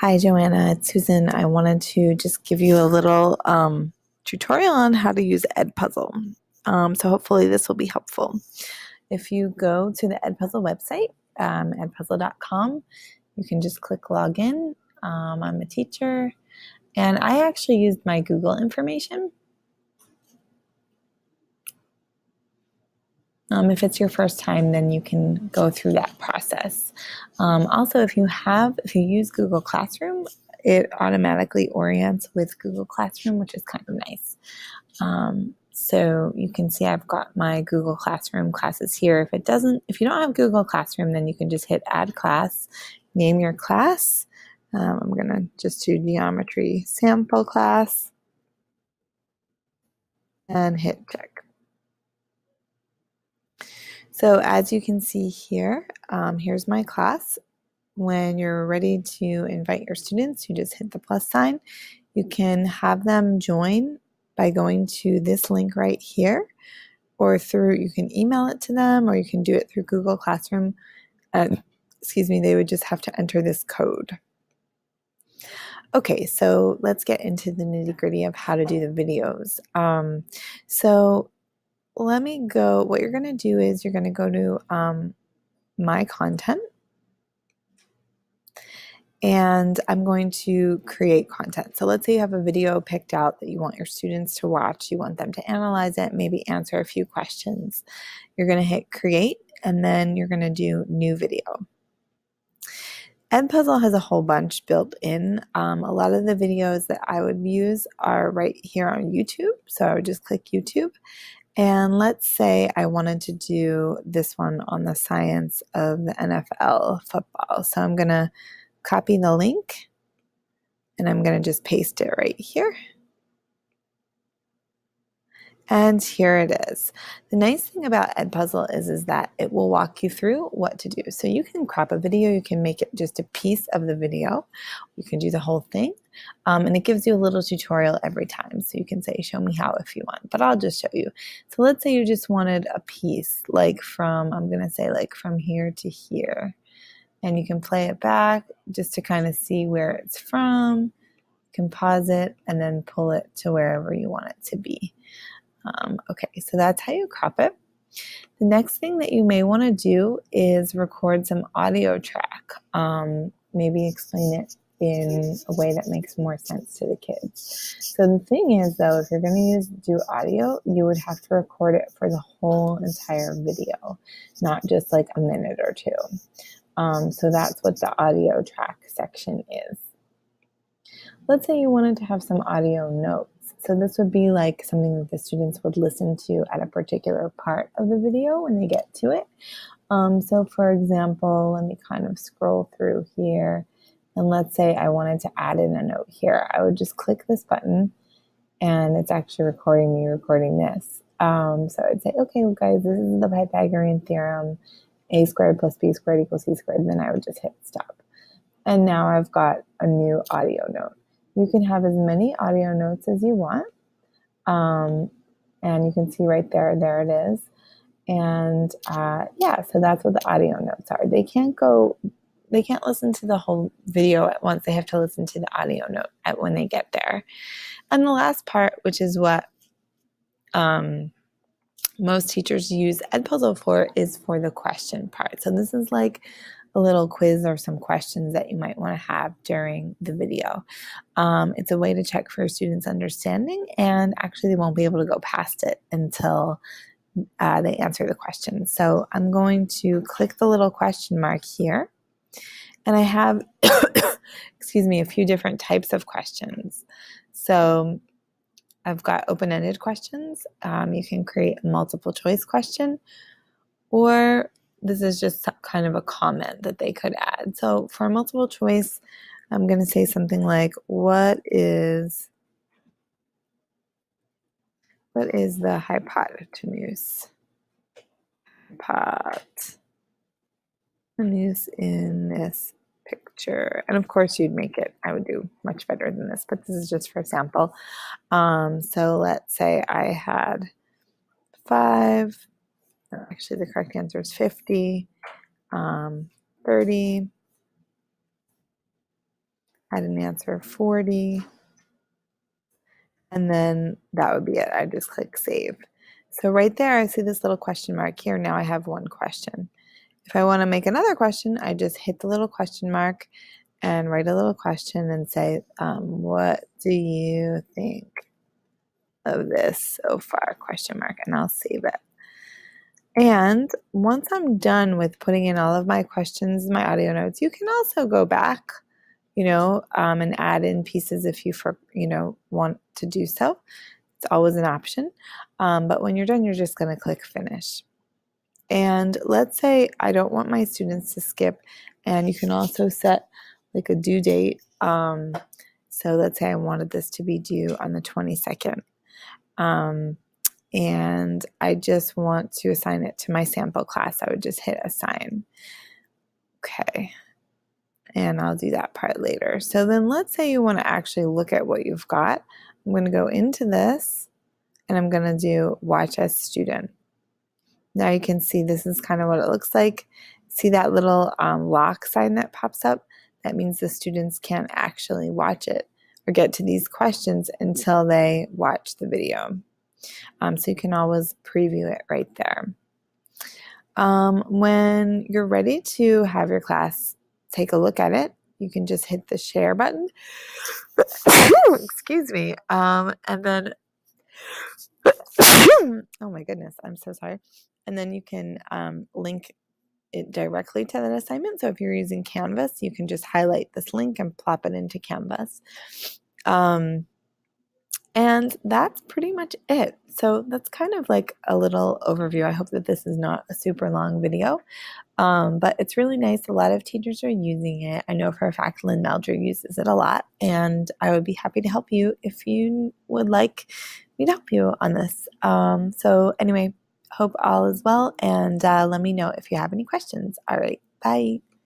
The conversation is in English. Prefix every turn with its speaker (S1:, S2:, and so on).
S1: Hi, Joanna. It's Susan. I wanted to just give you a little tutorial on how to use Edpuzzle. So hopefully this will be helpful. If you go to the Edpuzzle website, edpuzzle.com, you can just click login. I'm a teacher, and I actually used my Google information. If it's your first time, then you can go through that process. Also, if you use Google Classroom, it automatically orients with Google Classroom, which is kind of nice. So you can see I've got my Google Classroom classes here. If you don't have Google Classroom, then you can just hit Add Class, name your class. I'm gonna just do Geometry Sample Class, and hit check. So as you can see here, here's my class. When you're ready to invite your students, you just hit the plus sign. You can have them join by going to this link right here, or you can email it to them, or you can do it through Google Classroom. They would just have to enter this code. Okay, so let's get into the nitty-gritty of how to do the videos. What you're going to do is you're going to go to My Content, and I'm going to create content. So let's say you have a video picked out that you want your students to watch. You want them to analyze it, maybe answer a few questions. You're going to hit create, and then you're going to do new video. Edpuzzle has a whole bunch built in. A lot of the videos that I would use are right here on YouTube. So I would just click YouTube. And let's say I wanted to do this one on the science of the NFL football. So I'm going to copy the link, and I'm going to just paste it right here. And here it is. The nice thing about Edpuzzle is that it will walk you through what to do. So you can crop a video, you can make it just a piece of the video, you can do the whole thing, and it gives you a little tutorial every time. So you can say, show me how if you want, but I'll just show you. So let's say you just wanted a piece, I'm going to say from here to here. And you can play it back just to kind of see where it's from. You can pause it and then pull it to wherever you want it to be. Okay, so that's how you crop it. The next thing that you may want to do is record some audio track. Maybe explain it in a way that makes more sense to the kids. So the thing is, though, if you're going to do audio, you would have to record it for the whole entire video, not just like a minute or two. So that's what the audio track section is. Let's say you wanted to have some audio notes. So this would be like something that the students would listen to at a particular part of the video when they get to it. So for example, let me kind of scroll through here. And let's say I wanted to add in a note here. I would just click this button, and it's actually recording me recording this. So I'd say, okay, well, guys, this is the Pythagorean theorem. A squared plus b squared equals c squared. And then I would just hit stop. And now I've got a new audio note. You can have as many audio notes as you want. And you can see right there it is. And so that's what the audio notes are. They can't listen to the whole video at once. They have to listen to the audio note when they get there. And the last part, which is what most teachers use Edpuzzle for, is for the question part. So this is like a little quiz or some questions that you might want to have during the video. It's a way to check for your students' understanding, and actually they won't be able to go past it until they answer the question. So I'm going to click the little question mark here, and I have a few different types of questions. So I've got open-ended questions. You can create a multiple choice question, or this is just kind of a comment that they could add. So for multiple choice, I'm going to say something like, what is the hypotenuse? Hypotenuse in this picture. And of course you'd make it. I would do much better than this, but this is just for sample. So let's say I had 5. Actually, the correct answer is 50, 30, add an answer of 40, and then that would be it. I just click save. So right there, I see this little question mark here. Now I have one question. If I want to make another question, I just hit the little question mark and write a little question and say, what do you think of this so far? Question mark, and I'll save it. And once I'm done with putting in all of my questions in my audio notes, you can also go back, and add in pieces if you want to do so. It's always an option. But when you're done, you're just going to click finish. And let's say I don't want my students to skip, and you can also set like a due date. So let's say I wanted this to be due on the 22nd. And I just want to assign it to my sample class. I would just hit assign. Okay. And I'll do that part later. So then let's say you want to actually look at what you've got. I'm going to go into this and I'm going to do watch as student. Now you can see this is kind of what it looks like. See that little lock sign that pops up? That means the students can't actually watch it or get to these questions until they watch the video. So you can always preview it right there. When you're ready to have your class take a look at it, you can just hit the share button. Excuse me. And then, oh my goodness, I'm so sorry. And then you can link it directly to that assignment. So if you're using Canvas, you can just highlight this link and plop it into Canvas. And that's pretty much it. So that's kind of like a little overview. I hope that this is not a super long video, but it's really nice. A lot of teachers are using it. I know for a fact Lynn Meldrew uses it a lot, and I would be happy to help you if you would like me to help you on this. So anyway, hope all is well, and let me know if you have any questions. All right, bye.